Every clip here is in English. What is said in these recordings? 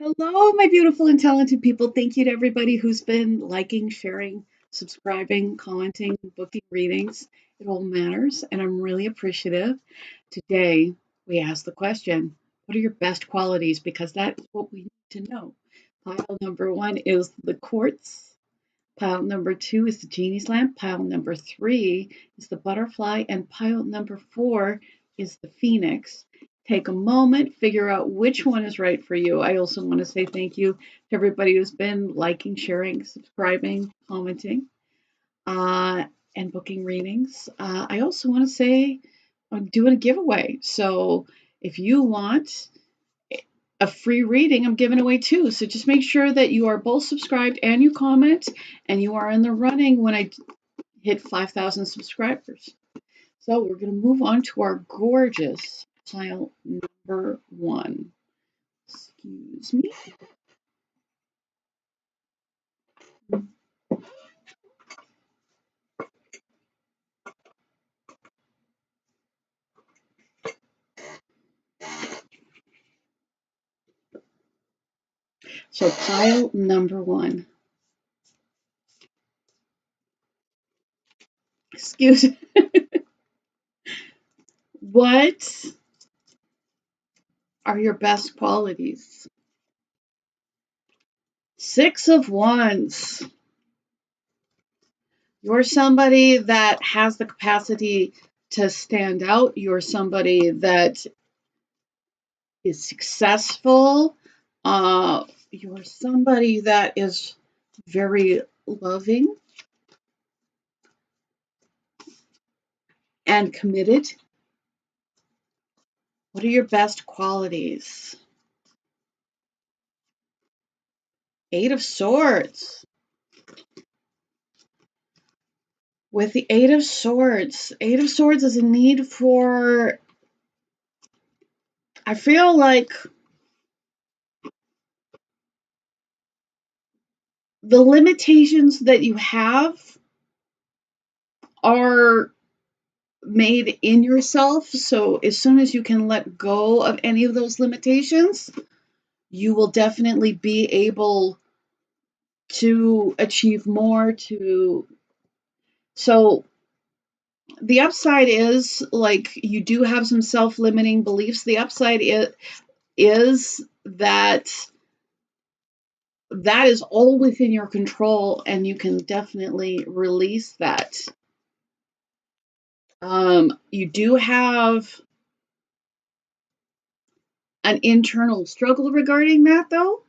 Hello, my beautiful and talented people. Thank you to everybody who's been liking, sharing, subscribing, commenting, booking readings. It all matters, and I'm really appreciative. Today, we ask the question, what are your best qualities? Because that's what we need to know. Pile number one is the quartz. Pile number two is the genie's lamp. Pile number three is the butterfly. And pile number four is the phoenix. Take a moment, figure out which one is right for you. I also want to say thank you to everybody who's been liking, sharing, subscribing, commenting, and booking readings. I also want to say I'm doing a giveaway. So if you want a free reading, I'm giving away too. So just make sure that you are both subscribed and you comment, and you are in the running when I hit 5,000 subscribers. So we're going to move on to our gorgeous pile number one. Excuse me. So pile number one. Excuse me. What are your best qualities? Six of Wands. You're somebody that has the capacity to stand out. You're somebody that is successful. You're somebody that is very loving and committed. What are your best qualities? Eight of Swords. With the Eight of Swords is a need for, I feel like the limitations that you have are made in yourself. So as soon as you can let go of any of those limitations, you will definitely be able to achieve more. So the upside is, like, you do have some self-limiting beliefs. The upside is that is all within your control, and you can definitely release that. You do have an internal struggle regarding that, though.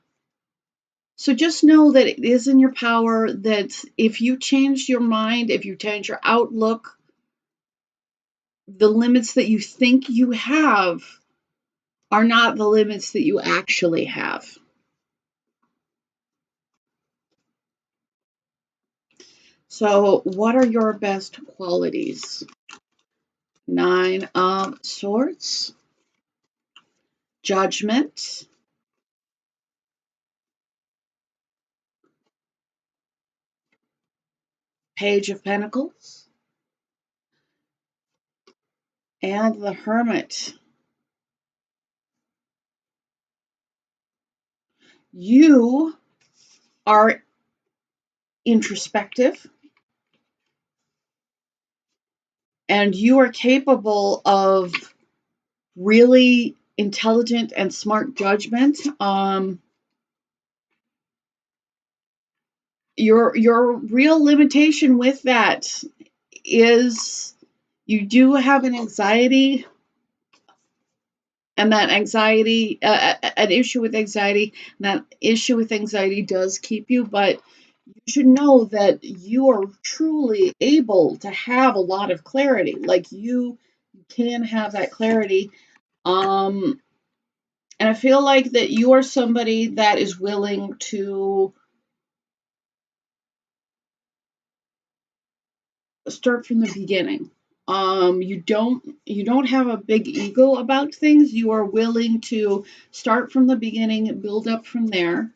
So just know that it is in your power, that if you change your mind, if you change your outlook, the limits that you think you have are not the limits that you actually have. So what are your best qualities? Nine of Swords, Judgment, Page of Pentacles, and the Hermit. You are introspective, and you are capable of really intelligent and smart judgment. Your real limitation with that is you do have an anxiety, and that anxiety, an issue with anxiety. And that issue with anxiety does keep you, but you should know that you are truly able to have a lot of clarity. Like, you can have that clarity. And I feel like that you are somebody that is willing to start from the beginning. You don't have a big ego about things. You are willing to start from the beginning and build up from there.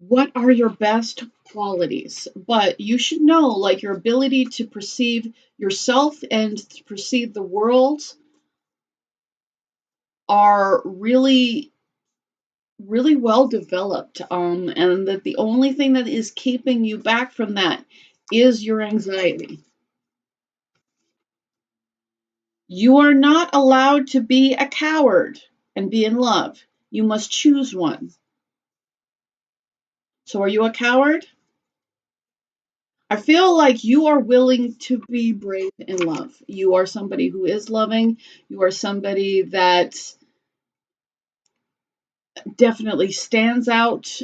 What are your best qualities? But you should know, like, your ability to perceive yourself and to perceive the world are really, really well developed, and that the only thing that is keeping you back from that is your anxiety. You are not allowed to be a coward and be in love. You must choose one. So are you a coward? I feel like you are willing to be brave in love. You are somebody who is loving. You are somebody that definitely stands out,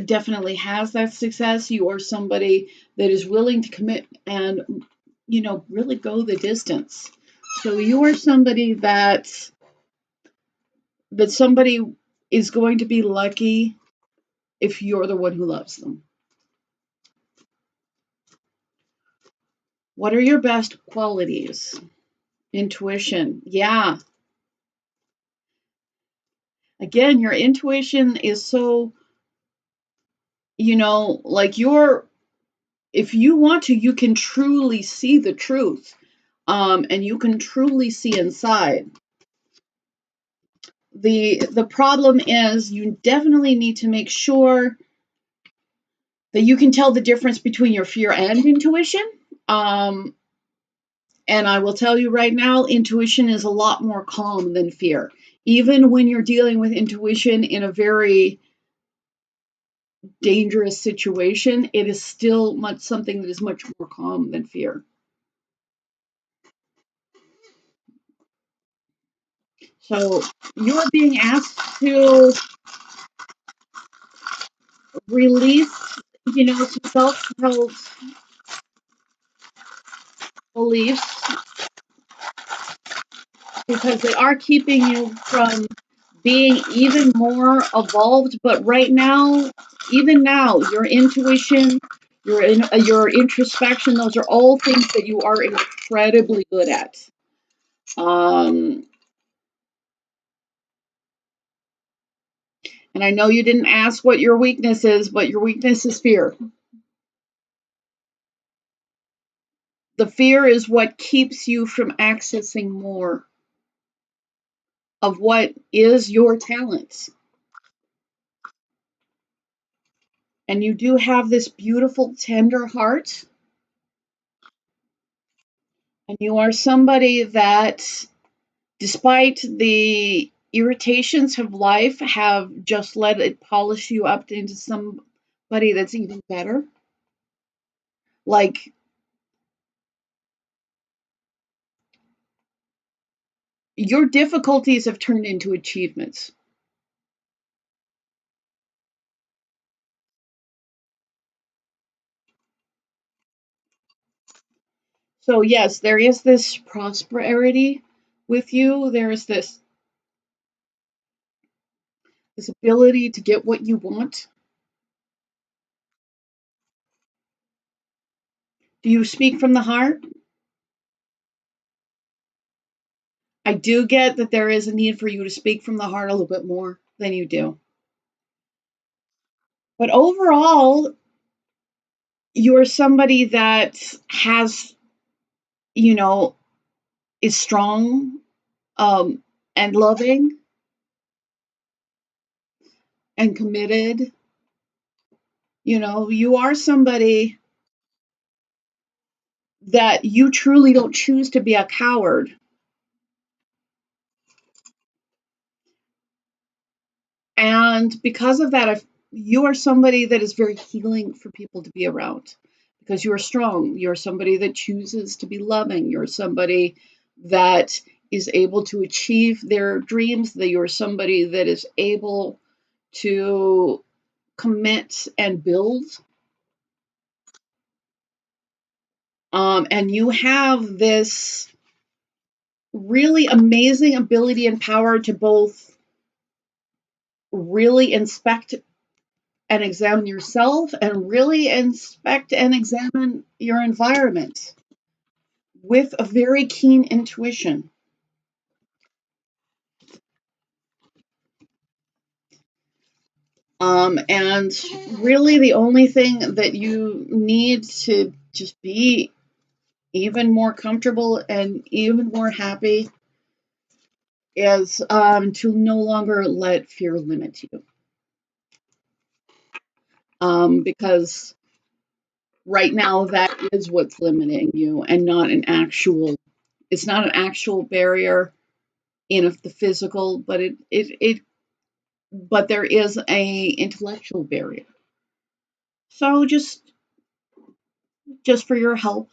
definitely has that success. You are somebody that is willing to commit and, really go the distance. So you are somebody that somebody is going to be lucky if you're the one who loves them. What are your best qualities? Intuition. Yeah. Again, your intuition is so, like if you want to, you can truly see the truth. And you can truly see inside. The problem is you definitely need to make sure that you can tell the difference between your fear and intuition. And I will tell you right now, intuition is a lot more calm than fear. Even when you're dealing with intuition in a very dangerous situation, it is still something that is much more calm than fear. So you're being asked to release, some self-held beliefs because they are keeping you from being even more evolved. But right now, even now, your intuition, your introspection, those are all things that you are incredibly good at. And I know you didn't ask what your weakness is, but your weakness is fear. The fear is what keeps you from accessing more of what is your talents. And you do have this beautiful, tender heart. And you are somebody that, despite the irritations of life, have just let it polish you up into somebody that's even better. Like, your difficulties have turned into achievements. So, yes, there is this prosperity with you. There is this ability to get what you want. Do you speak from the heart? I do get that there is a need for you to speak from the heart a little bit more than you do. But overall, you're somebody that has, you know, is strong, and loving and committed. You are somebody that you truly don't choose to be a coward. And because of that, you are somebody that is very healing for people to be around because you are strong. You're somebody that chooses to be loving. You're somebody that is able to achieve their dreams. That you're somebody that is able to commit and build. And you have this really amazing ability and power to both really inspect and examine yourself and really inspect and examine your environment with a very keen intuition. And really, the only thing that you need to just be even more comfortable and even more happy is to no longer let fear limit you. Because right now that is what's limiting you, and not an actual, it's not an actual barrier in the physical, but but there is a intellectual barrier. So just for your help.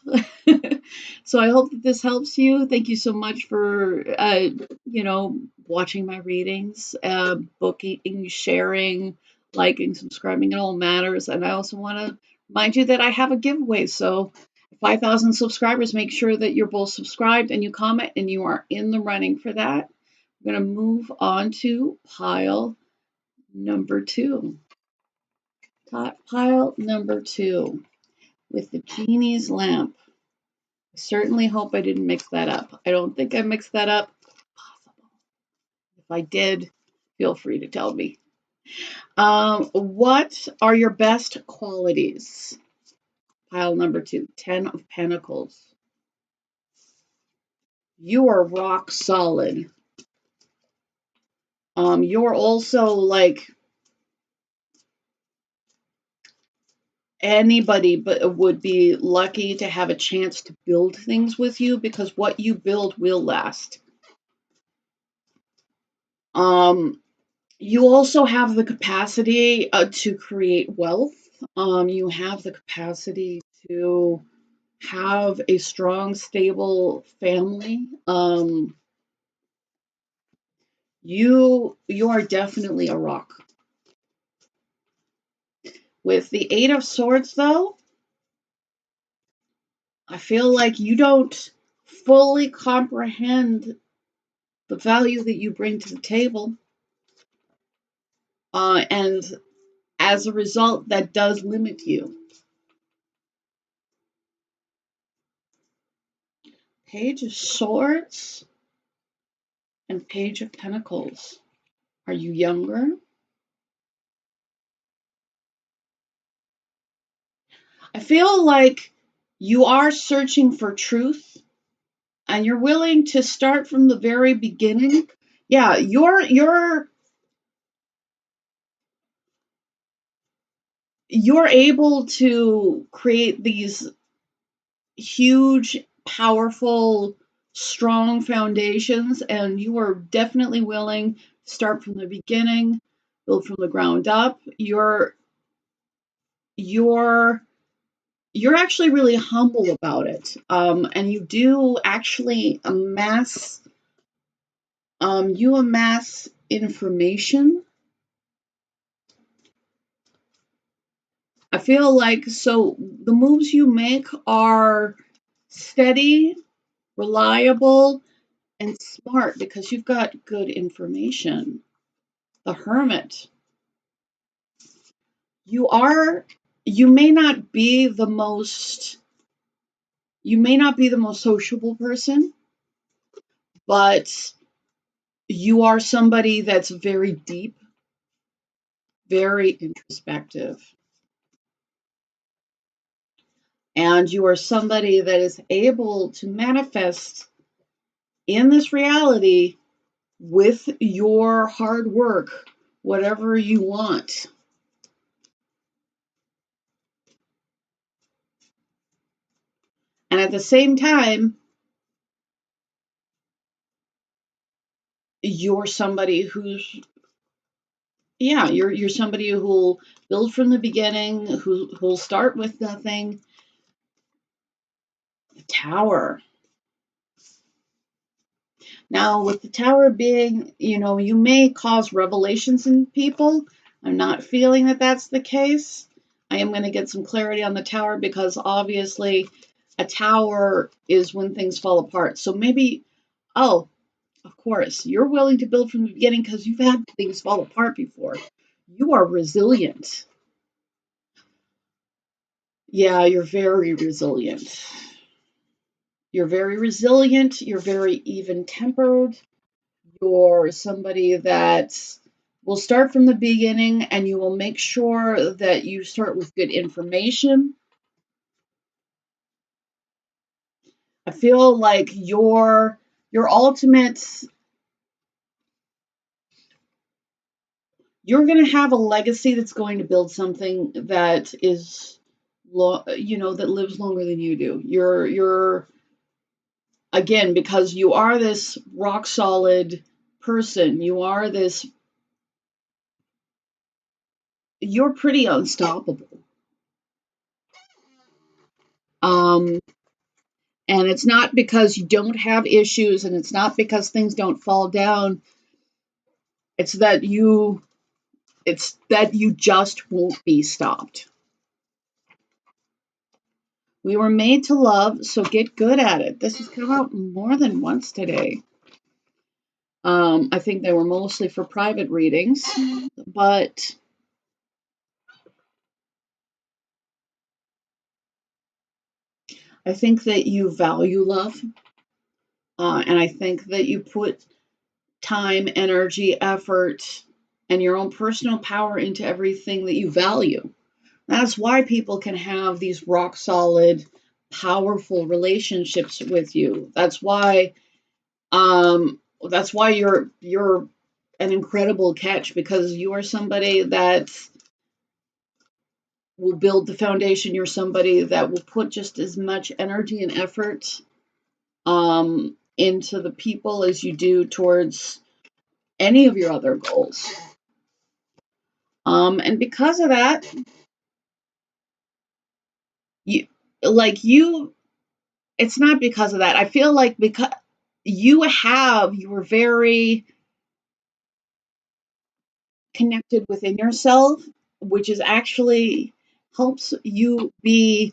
So I hope that this helps you. Thank you so much for, watching my readings, booking, sharing, liking, subscribing. It all matters. And I also want to remind you that I have a giveaway. So 5,000 subscribers, make sure that you're both subscribed and you comment and you are in the running for that. I'm going to move on to pile number 2. Pile number 2 with the genie's lamp. I certainly hope I didn't mix that up. I don't think I mixed that up. Possible. If I did, feel free to tell me. What are your best qualities? Pile number 2, 10 of Pentacles. You are rock solid. You're also like anybody but would be lucky to have a chance to build things with you, because what you build will last. You also have the capacity to create wealth. You have the capacity to have a strong, stable family. You are definitely a rock. With the 8 of Swords, though, I feel like you don't fully comprehend the value that you bring to the table. And as a result, that does limit you. Page of Swords and Page of Pentacles. Are you younger? I feel like you are searching for truth and you're willing to start from the very beginning. Yeah, you're able to create these huge, powerful, strong foundations, and you are definitely willing to start from the beginning, build from the ground up. You're actually really humble about it, and you do actually amass information. I feel like, so the moves you make are steady, reliable, and smart because you've got good information. The Hermit. You may not be the most sociable person, but you are somebody that's very deep, very introspective. And you are somebody that is able to manifest in this reality with your hard work, whatever you want. And at the same time, you're somebody you're somebody who'll build from the beginning, who'll start with nothing. The Tower. Now, with the Tower being, you may cause revelations in people. I'm not feeling that that's the case. I am going to get some clarity on the Tower because obviously a tower is when things fall apart. So maybe, oh, of course, you're willing to build from the beginning because you've had things fall apart before. You are resilient. Yeah, you're very resilient. You're very resilient. You're very even-tempered. You're somebody that will start from the beginning, and you will make sure that you start with good information. I feel like your ultimate you're going to have a legacy that's going to build something that is, that lives longer than you do. You're again, because you are this rock solid person. You're pretty unstoppable. Um, and it's not because you don't have issues, and it's not because things don't fall down. It's that you just won't be stopped. We were made to love, so get good at it. This has come out more than once today. I think they were mostly for private readings, but I think that you value love, and I think that you put time, energy, effort, and your own personal power into everything that you value. That's why people can have these rock solid, powerful relationships with you. That's why you're an incredible catch, because you are somebody that will build the foundation. You're somebody that will put just as much energy and effort into the people as you do towards any of your other goals. And because of that, you it's not because of that. I feel like because you were very connected within yourself, which is actually helps you be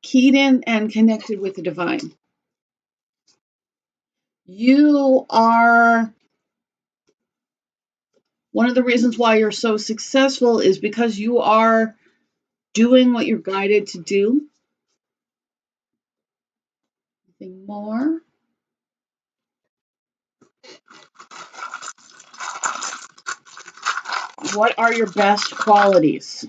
keyed in and connected with the divine. You are one of the reasons why you're so successful is because you are doing what you're guided to do. Anything more? What are your best qualities?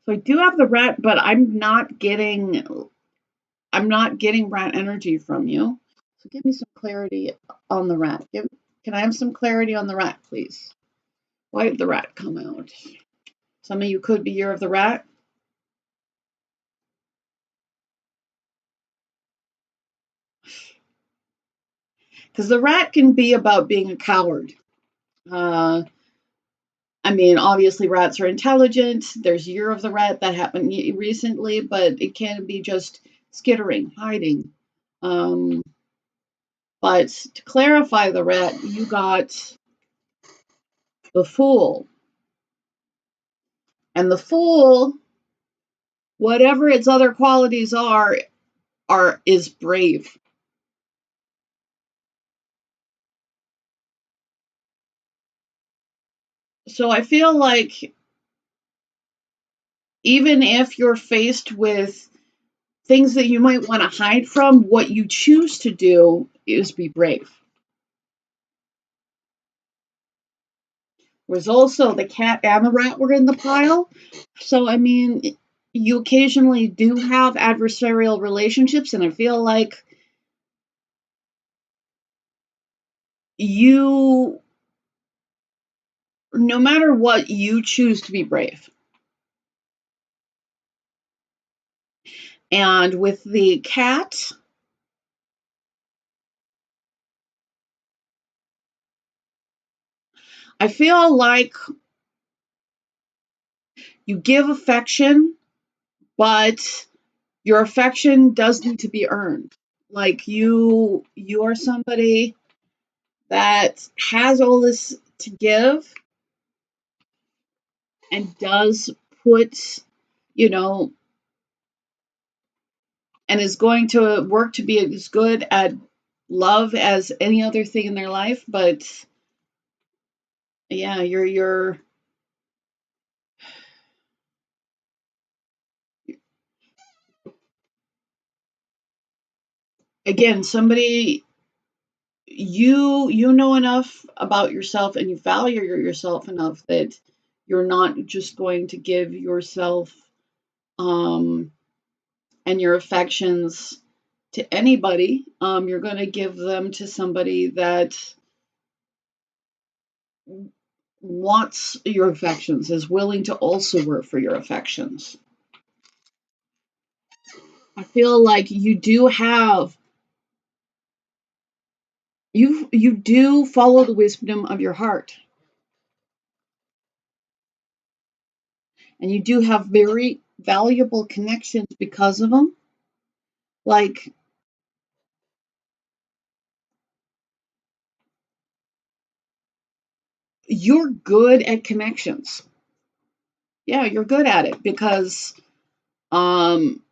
So I do have the rat, but I'm not getting rat energy from you. So give me some clarity on the rat. Can I have some clarity on the rat, please? Why did the rat come out? Some of you could be year of the rat. Because the rat can be about being a coward. Obviously rats are intelligent. There's year of the rat that happened recently, but it can be just skittering, hiding. But to clarify the rat, you got the fool. And the fool, whatever its other qualities is brave. So I feel like even if you're faced with things that you might want to hide from, what you choose to do is be brave. There's also the cat and the rat were in the pile. So, you occasionally do have adversarial relationships, and I feel like no matter what, you choose to be brave. And with the cat, I feel like you give affection, but your affection does need to be earned. Like you're somebody that has all this to give and does put, you know, and is going to work to be as good at love as any other thing in their life. But yeah, you're again somebody, you know enough about yourself and you value yourself enough that you're not just going to give yourself and your affections to anybody. You're going to give them to somebody that wants your affections, is willing to also work for your affections. I feel like you do have, you do follow the wisdom of your heart. And you do have very valuable connections because of them. Like, you're good at connections. Yeah, you're good at it because um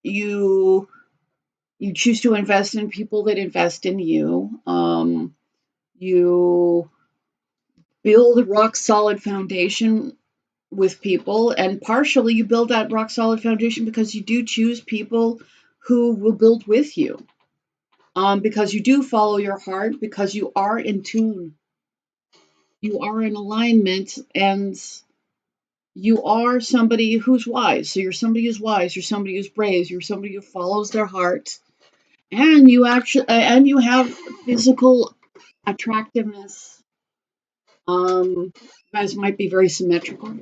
you you choose to invest in people that invest in you. You build a rock solid foundation with people, and partially you build that rock solid foundation because you do choose people who will build with you. Because you do follow your heart, because you are in tune, you are in alignment, and you are somebody who's wise. So you're somebody who's wise, you're somebody who's brave, you're somebody who follows their heart, and you have physical attractiveness. You guys might be very symmetrical.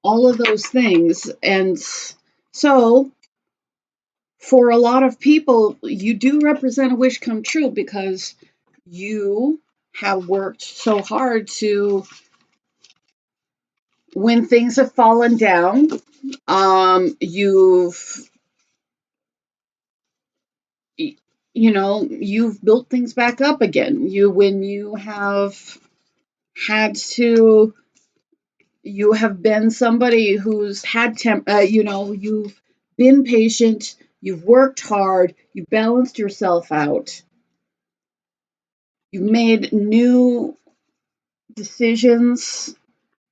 All of those things. And so for a lot of people, you do represent a wish come true because you have worked so hard to, when things have fallen down, you've, you've built things back up again. When you have had to, you have been somebody who's had you've been patient, you've worked hard, you've balanced yourself out, you've made new decisions,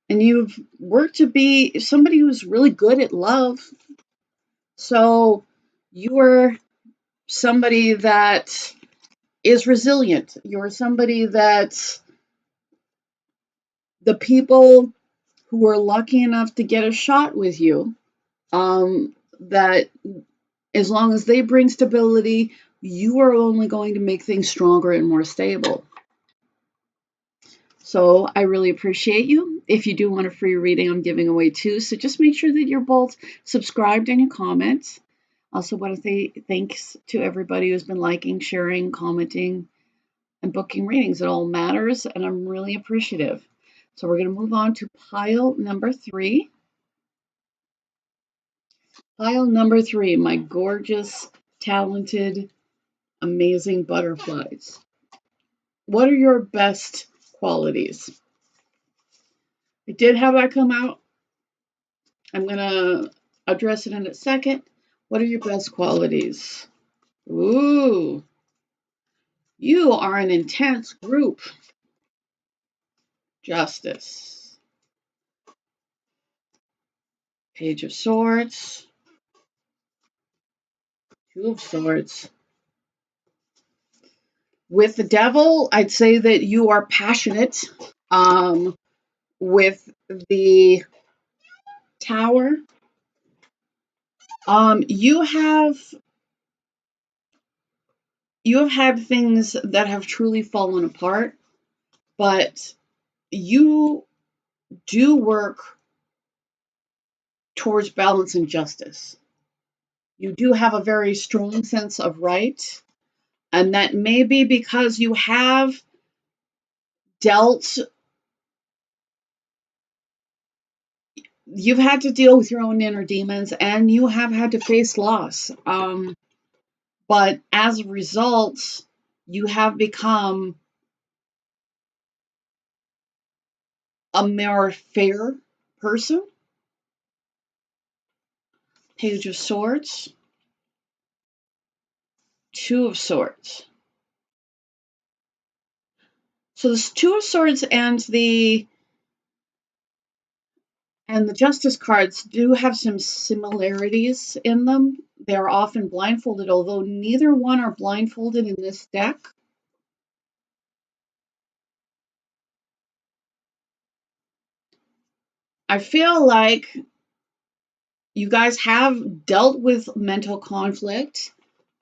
and you've worked to be somebody who's really good at love. So you are somebody that is resilient. You're somebody that the people who are lucky enough to get a shot with you, that as long as they bring stability, you are only going to make things stronger and more stable. So I really appreciate you. If you do want a free reading, I'm giving away 2. So just make sure that you're both subscribed and you comment. Also want to say thanks to everybody who's been liking, sharing, commenting, and booking readings. It all matters, and I'm really appreciative. So we're going to move on to pile number 3. Pile number 3, my gorgeous, talented, amazing butterflies. What are your best qualities? I did have that come out. I'm going to address it in a second. What are your best qualities? Ooh, you are an intense group. Justice. Page of Swords. 2 of Swords. With the Devil, I'd say that you are passionate. With the Tower, you have had things that have truly fallen apart, but you do work towards balance and justice. You do have a very strong sense of right, and that may be because you have dealt, you've had to deal with your own inner demons, and you have had to face loss. But as a result, you have become a more fair person. Page of Swords, 2 of Swords. So this 2 of Swords and the Justice cards do have some similarities in them. They are often blindfolded, although neither one are blindfolded in this deck. I feel like you guys have dealt with mental conflict.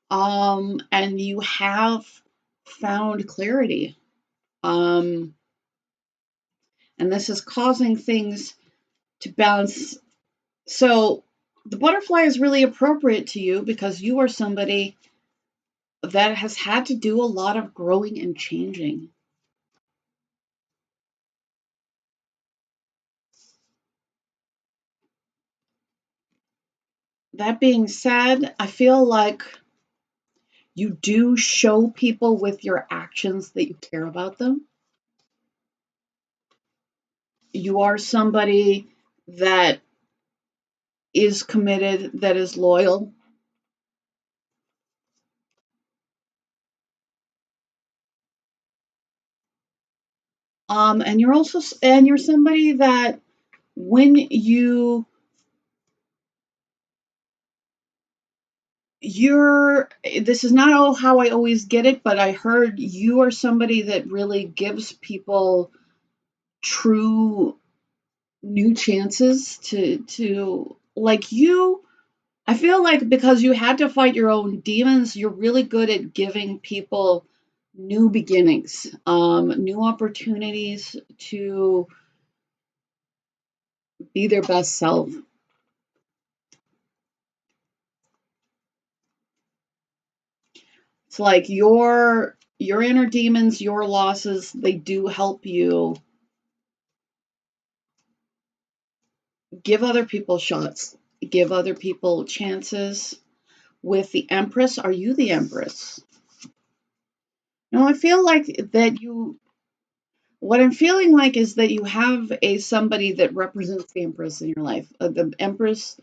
And you have found clarity. And this is causing things to bounce. So the butterfly is really appropriate to you because you are somebody that has had to do a lot of growing and changing. That being said, I feel like you do show people with your actions that you care about them. You are somebody that is committed, that is loyal. And you're somebody that when you're this is not all how I always get it, but I heard you are somebody that really gives people true new chances to like you. I feel like because you had to fight your own demons, you're really good at giving people new beginnings, new opportunities to be their best self. It's like your inner demons, your losses, they do help you give other people shots, give other people chances. With the Empress, are you the Empress? No, I feel like that you what I'm feeling like is that you have a somebody that represents the Empress in your life. The Empress,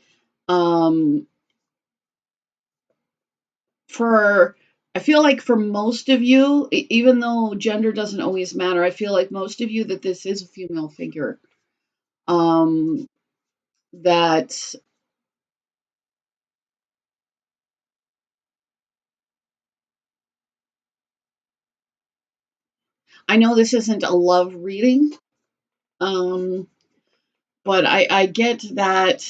um, for I feel like for most of you, even though gender doesn't always matter, I feel like most of you that this is a female figure. Um, that I know this isn't a love reading, um, but I get that.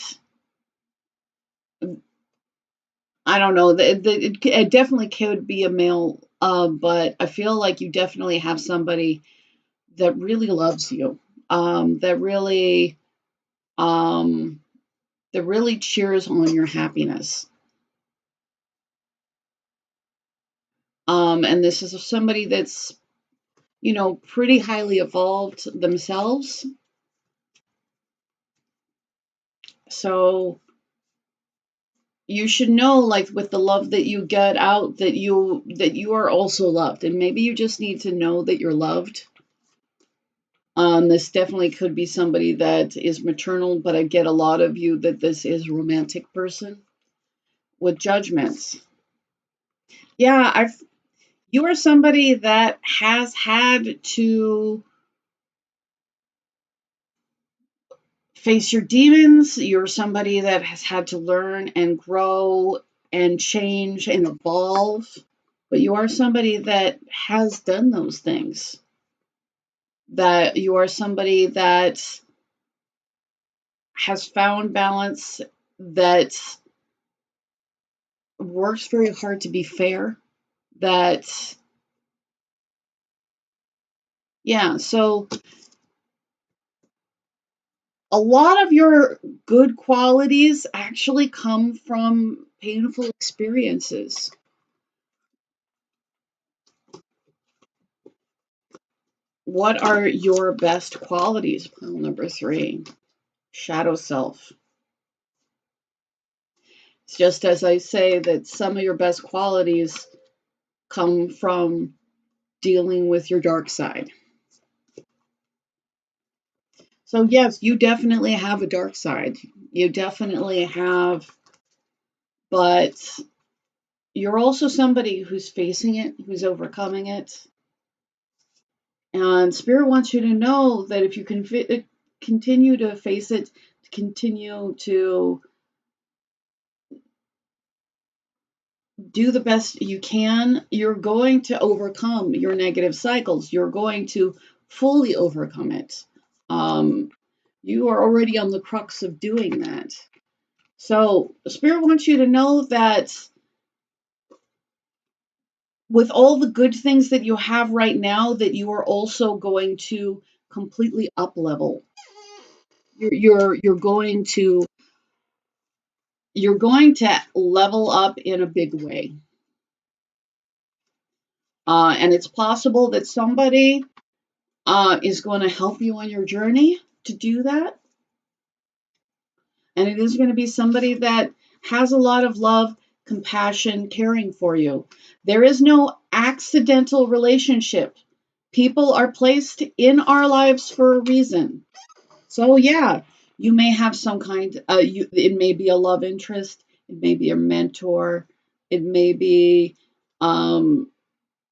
I don't know. It definitely could be a male, but I feel like you definitely have somebody that really loves you, that um, really cheers on your happiness. And this is somebody that's, pretty highly evolved themselves. So you should know, like with the love that you get out, that you are also loved, and maybe you just need to know that you're loved. This definitely could be somebody that is maternal, but I get a lot of you that this is a romantic person with judgments. Yeah, you are somebody that has had to face your demons. You're somebody that has had to learn and grow and change and evolve. But you are somebody that has done those things. That you are somebody that has found balance, that works very hard to be fair. That, yeah, so a lot of your good qualities actually come from painful experiences. What are your best qualities? Pile number 3, shadow self. It's just as I say that some of your best qualities come from dealing with your dark side. So, yes, you definitely have a dark side. You definitely have, but you're also somebody who's facing it, who's overcoming it. And Spirit wants you to know that if you can continue to face it, continue to do the best you can, you're going to overcome your negative cycles. You're going to fully overcome it. Um, you are already on the crux of doing that. So, Spirit wants you to know that with all the good things that you have right now, that you are also going to completely up level. You're going to level up in a big way. And it's possible that somebody is going to help you on your journey to do that. And it is going to be somebody that has a lot of love, compassion, caring for you. There is no accidental relationship. People are placed in our lives for a reason. So yeah, you may have some kind, it may be a love interest, it may be a mentor, it may be, but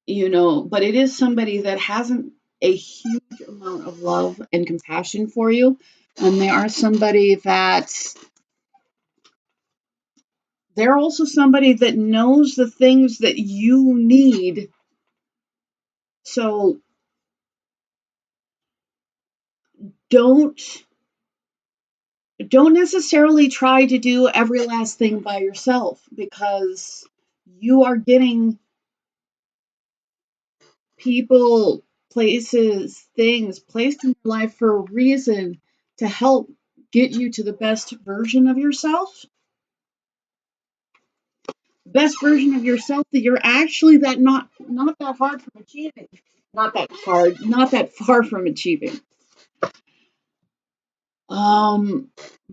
it is somebody that hasn't a huge amount of love and compassion for you. And they are somebody that they're also somebody that knows the things that you need. So don't necessarily try to do every last thing by yourself, because you are getting people, places, things placed in your life for a reason to help get you to the best version of yourself. Best version of yourself that you're actually not that hard from achieving. Not that far from achieving.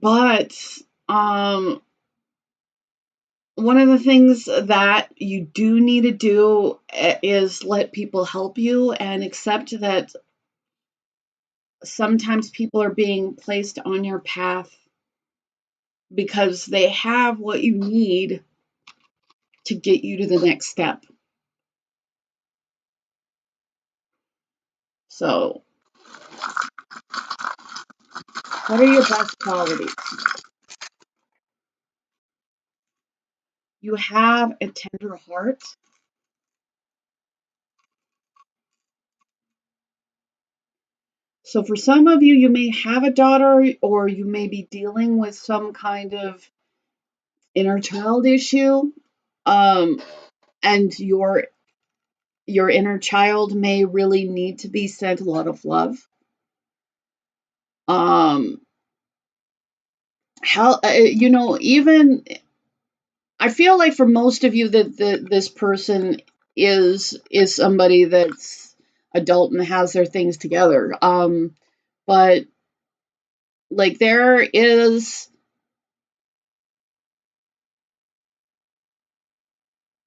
But one of the things that you do need to do is let people help you and accept that sometimes people are being placed on your path because they have what you need to get you to the next step. So, what are your best qualities? You have a tender heart. So, for some of you, you may have a daughter, or you may be dealing with some kind of inner child issue, um, and your inner child may really need to be sent a lot of love. How even I feel like for most of you that this person is somebody that's adult and has their things together. But like there is,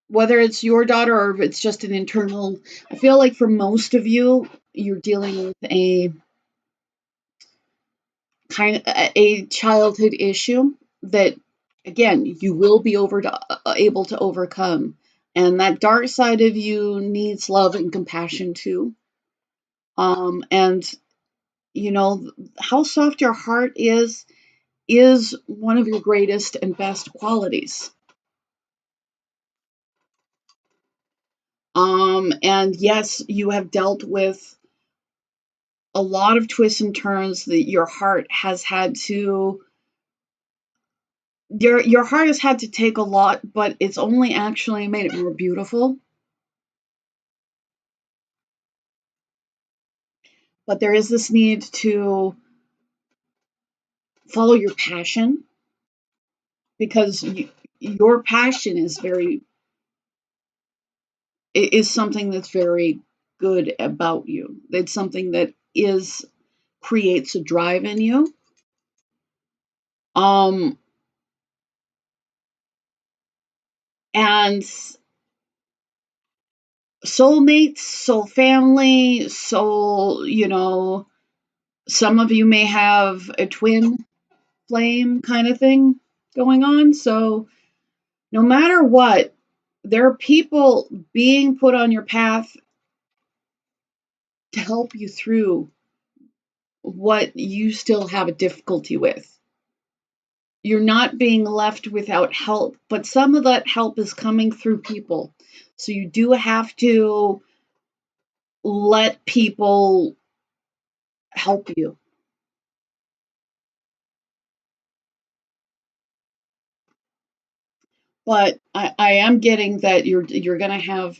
whether it's your daughter or if it's just an internal, I feel like for most of you, you're dealing with a kind of a childhood issue that, again, you will be able to overcome. And that dark side of you needs love and compassion too. And how soft your heart is one of your greatest and best qualities. And yes, you have dealt with a lot of twists and turns that your heart has had to your heart has had to take a lot, but it's only actually made it more beautiful. But there is this need to follow your passion, because your passion is something that's very good about you. It's something that creates a drive in you. Um, and soulmates, soul family, some of you may have a twin flame kind of thing going on. So no matter what, there are people being put on your path to help you through what you still have a difficulty with. You're not being left without help, but some of that help is coming through people. So you do have to let people help you. But I am getting that you're going to have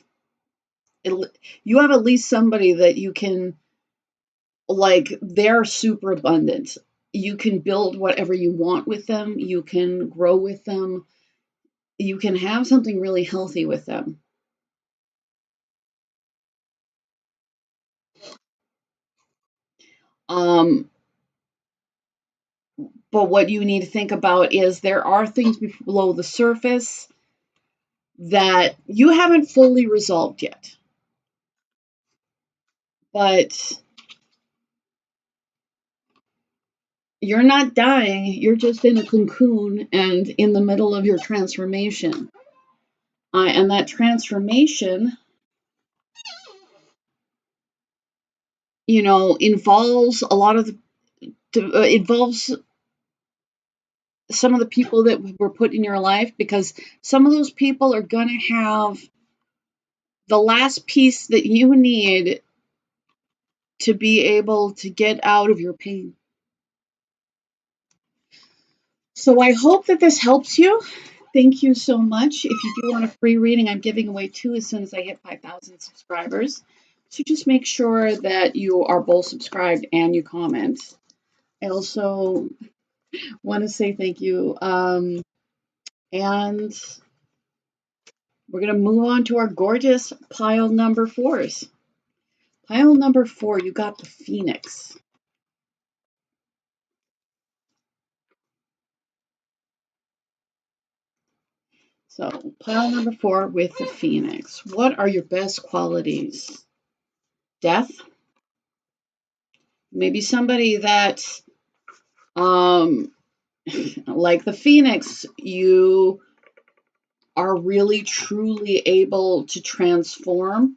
you have at least somebody that you can, like, they're super abundant. You can build whatever you want with them. You can grow with them. You can have something really healthy with them. Um, but what you need to think about is there are things below the surface that you haven't fully resolved yet. But you're not dying, you're just in a cocoon and in the middle of your transformation. And that transformation, involves a lot of involves some of the people that were put in your life, because some of those people are going to have the last piece that you need to be able to get out of your pain. So I hope that this helps you. Thank you so much. If you do want a free reading, I'm giving away 2 as soon as I hit 5,000 subscribers. So just make sure that you are both subscribed and you comment. I also want to say thank you. And we're going to move on to our gorgeous pile number 4s. Pile number 4, you got the Phoenix. So pile number 4 with the Phoenix. What are your best qualities? Death. Maybe somebody that, like the Phoenix, you are really truly able to transform.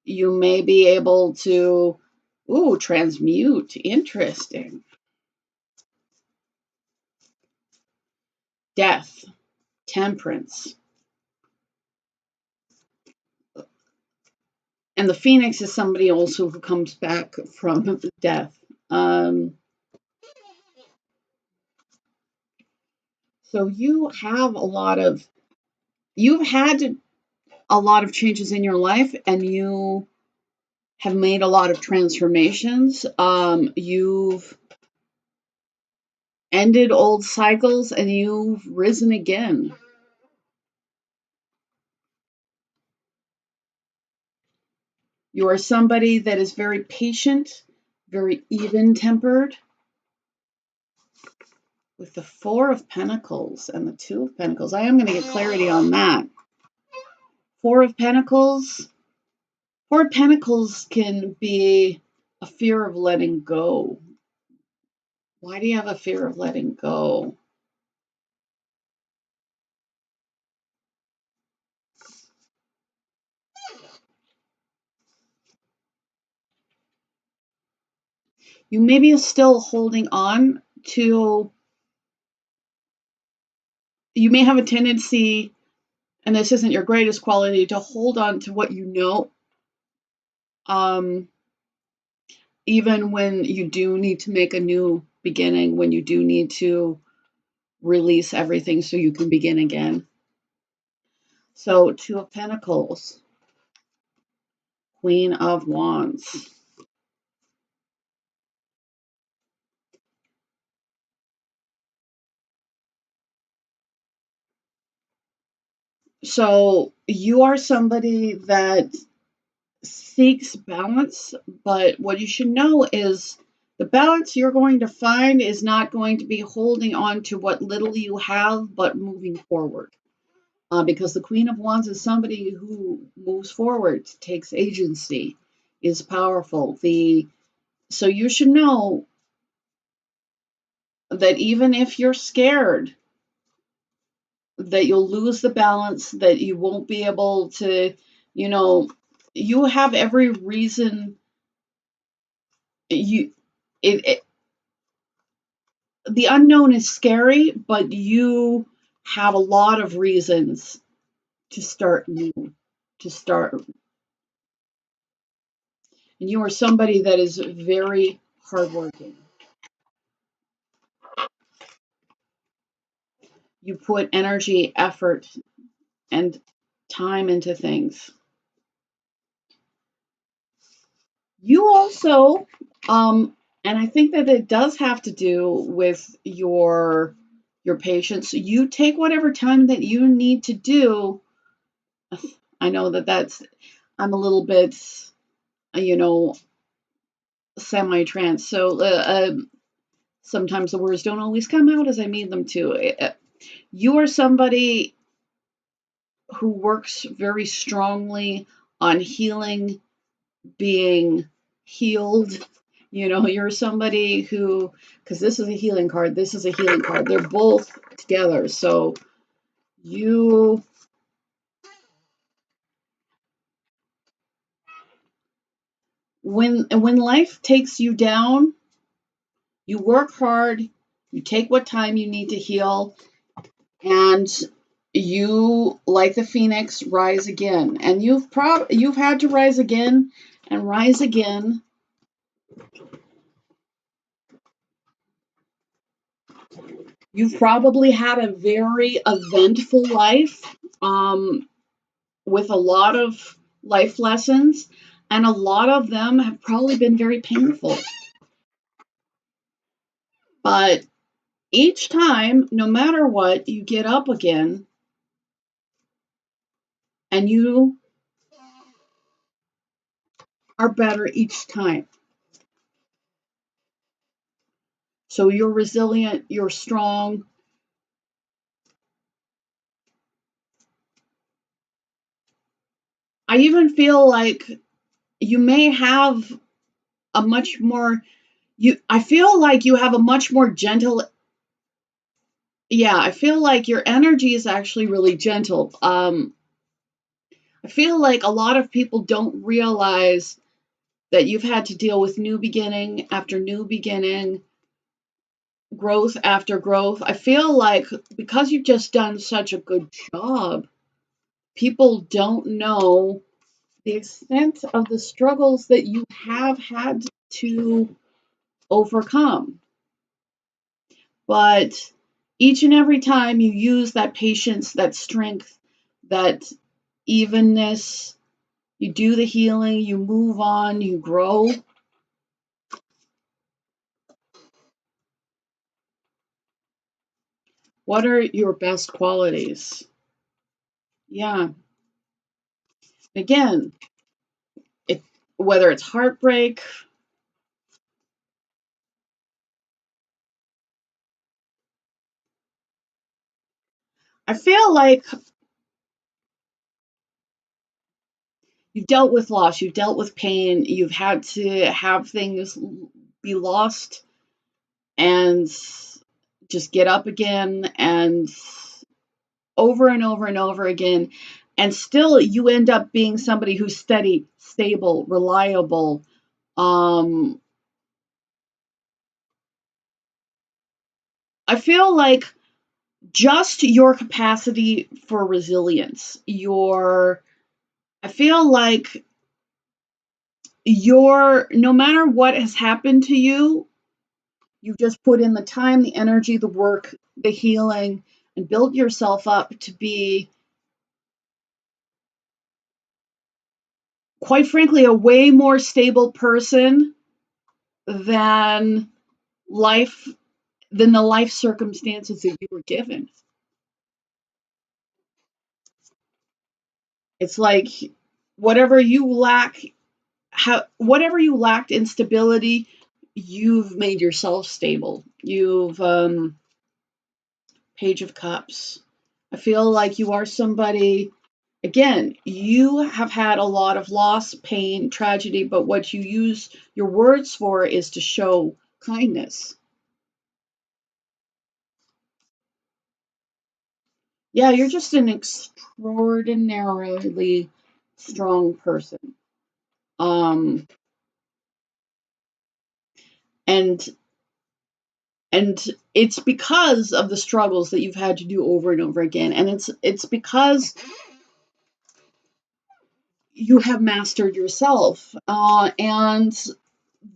You may be able to, transmute. Interesting. Death. Temperance. And the Phoenix is somebody also who comes back from death. So you've had a lot of changes in your life, and you have made a lot of transformations. You've ended old cycles and you've risen again. You are somebody that is very patient, very even-tempered. With the 4 of Pentacles and the 2 of Pentacles, I am going to get clarity on that. 4 of Pentacles. 4 of Pentacles can be a fear of letting go. Why do you have a fear of letting go? You maybe are still holding on to, you may have a tendency, and this isn't your greatest quality, to hold on to what you know, even when you do need to make a new beginning, when you do need to release everything so you can begin again. So 2 of Pentacles, Queen of Wands. So you are somebody that seeks balance, but what you should know is the balance you're going to find is not going to be holding on to what little you have, but moving forward. Because the Queen of Wands is somebody who moves forward, takes agency, is powerful. So you should know that even if you're scared that you'll lose the balance, that you won't be able to, you have every reason. You, it the unknown is scary, but you have a lot of reasons to start new, to start. And you are somebody that is very hardworking. You put energy, effort, and time into things. You also, and I think that it does have to do with your patience. You take whatever time that you need to do. I know that I'm a little bit, you know, semi-trance. So sometimes the words don't always come out as I mean them to. You are somebody who works very strongly on healing, being healed. You're somebody who, because this is a healing card, this is a healing card. They're both together. So you, when life takes you down, you work hard, you take what time you need to heal, and you, like the phoenix, rise again. And you've had to rise again and rise again. You've probably had a very eventful life, with a lot of life lessons, and a lot of them have probably been very painful. But each time, no matter what, you get up again and you are better each time. So you're resilient, you're strong. I even feel like you may have a much more I feel like you have a much more gentle. Yeah, I feel like your energy is actually really gentle. I feel like a lot of people don't realize that you've had to deal with new beginning after new beginning, growth after growth. I feel like because you've just done such a good job, people don't know the extent of the struggles that you have had to overcome. But each and every time you use that patience, that strength, that evenness, you do the healing, you move on, you grow. What are your best qualities? Yeah. Again, it, whether it's heartbreak, I feel like you've dealt with loss, you've dealt with pain, you've had to have things be lost and just get up again and over and over and over again. And still, you end up being somebody who's steady, stable, reliable. Um, I feel like just your capacity for resilience, I feel like no matter what has happened to you, you just put in the time, the energy, the work, the healing, and built yourself up to be, quite frankly, a way more stable person than life, than the life circumstances that you were given. It's like whatever you lack, whatever you lacked in stability, you've made yourself stable. You've Page of Cups. I feel like you are somebody, again, you have had a lot of loss, pain, tragedy, but what you use your words for is to show kindness. Yeah, you're just an extraordinarily strong person. Um, and and it's because of the struggles that you've had to do over and over again, and it's because you have mastered yourself, and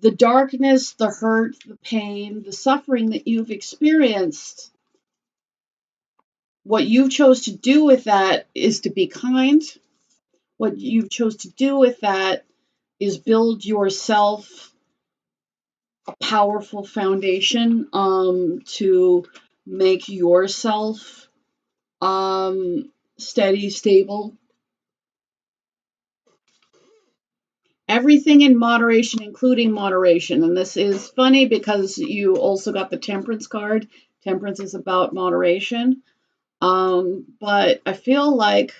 the darkness, the hurt, the pain, the suffering that you've experienced, what you chose to do with that is to be kind. What you chose to do with that is build yourself a powerful foundation to make yourself steady, stable. Everything in moderation, including moderation. And this is funny because you also got the Temperance card. Temperance is about moderation. But I feel like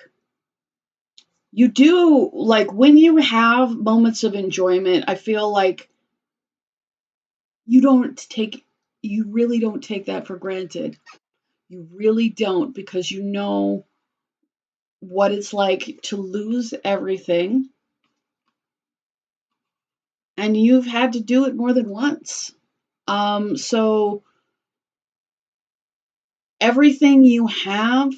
you do, like when you have moments of enjoyment, I feel like you really don't take that for granted. You really don't, because you know what it's like to lose everything. And you've had to do it more than once. So everything you have,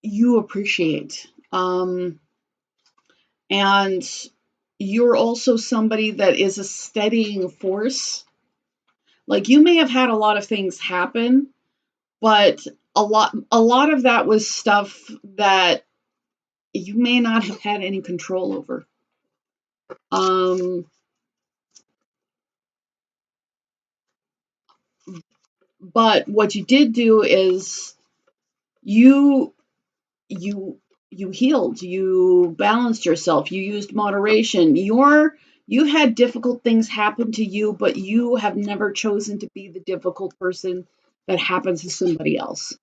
you appreciate. And you're also somebody that is a steadying force. Like you may have had a lot of things happen, but a lot of that was stuff that you may not have had any control over. But what you did do is you you you healed, you balanced yourself, you used moderation. You've had difficult things happen to you, but you have never chosen to be the difficult person that happens to somebody else.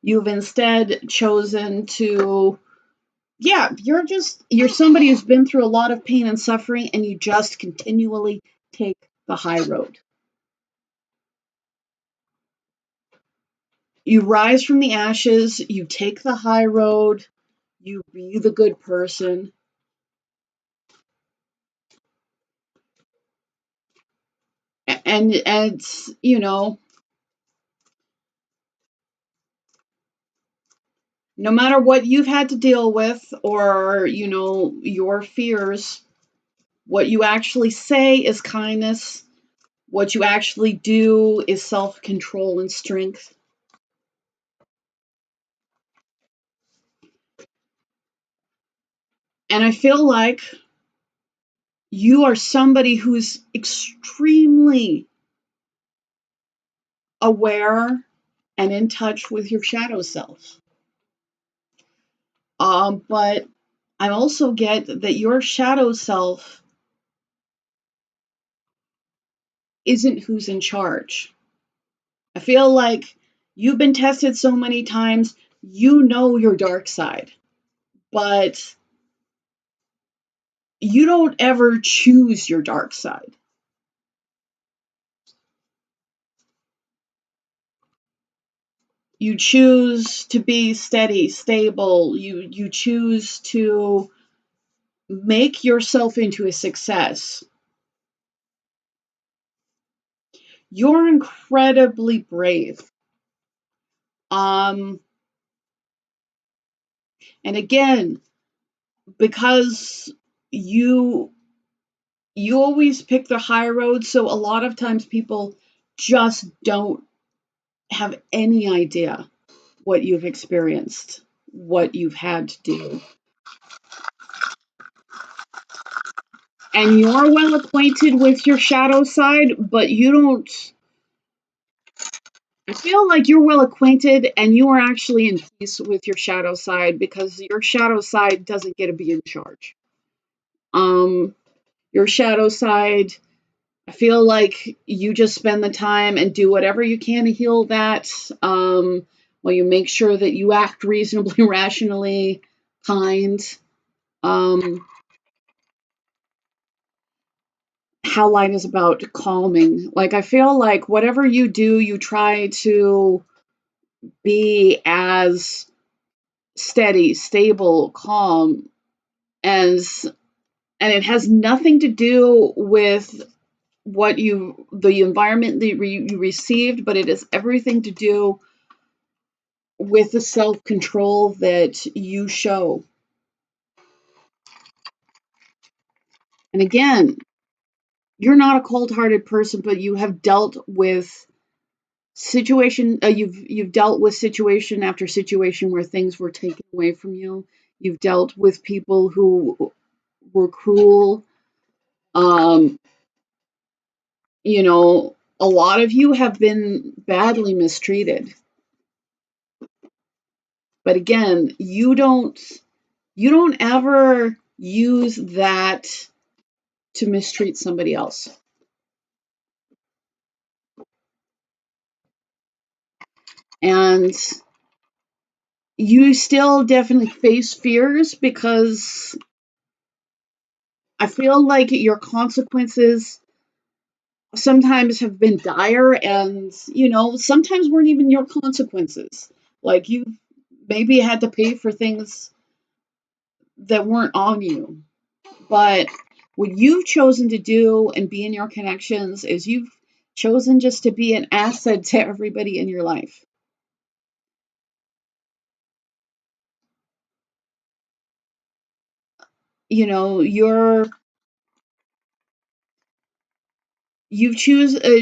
You've instead chosen to, yeah, you're somebody who's been through a lot of pain and suffering, and you just continually take the high road. You rise from the ashes, you take the high road, you be the good person. And no matter what you've had to deal with, or your fears, what you actually say is kindness. What you actually do is self-control and strength. And I feel like you are somebody who's extremely aware and in touch with your shadow self. But I also get that your shadow self isn't who's in charge. I feel like you've been tested so many times, you know your dark side, but you don't ever choose your dark side. You choose to be steady, stable. You choose to make yourself into a success. You're incredibly brave. Um, and again, because you you always pick the high road, so a lot of times people just don't have any idea what you've experienced, what you've had to do. And you're well acquainted with your shadow side, but you don't. I feel like you're well acquainted and you are actually in peace with your shadow side, because your shadow side doesn't get to be in charge. Your shadow side, I feel like you just spend the time and do whatever you can to heal that. While you make sure that you act reasonably, rationally, kind. Um, how light is about calming. Like, I feel like whatever you do, you try to be as steady, stable, calm, as, and it has nothing to do with the environment that you received, but it has everything to do with the self-control that you show. And again, you're not a cold-hearted person, but you have dealt with situation, you've dealt with situation after situation where things were taken away from you. You've dealt with people who were cruel. Um, you know, a lot of you have been badly mistreated. But again, you don't ever use that to mistreat somebody else. And you still definitely face fears because I feel like your consequences sometimes have been dire and, sometimes weren't even your consequences. Like you maybe had to pay for things that weren't on you. But what you've chosen to do and be in your connections is you've chosen just to be an asset to everybody in your life. You know,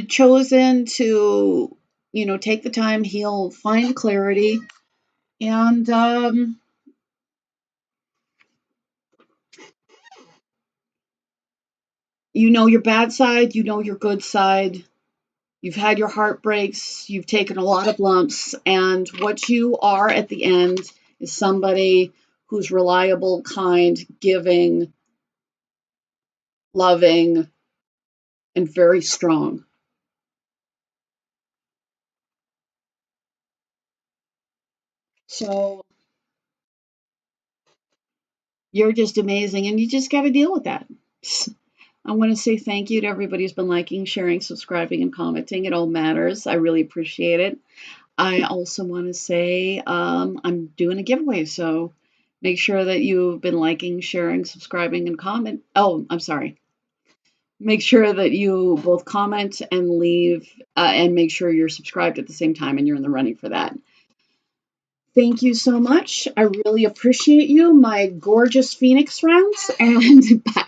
chosen to, take the time, heal, find clarity, and you know your bad side, you know your good side. You've had your heartbreaks, you've taken a lot of lumps, and what you are at the end is somebody who's reliable, kind, giving, loving, and very strong. So you're just amazing, and you just got to deal with that. I want to say thank you to everybody who's been liking, sharing, subscribing, and commenting. It all matters. I really appreciate it. I also want to say I'm doing a giveaway, so make sure that you've been liking, sharing, subscribing, and comment. Oh, I'm sorry. Make sure that you both comment and leave, and make sure you're subscribed at the same time, and you're in the running for that. Thank you so much. I really appreciate you, my gorgeous Phoenix friends, and back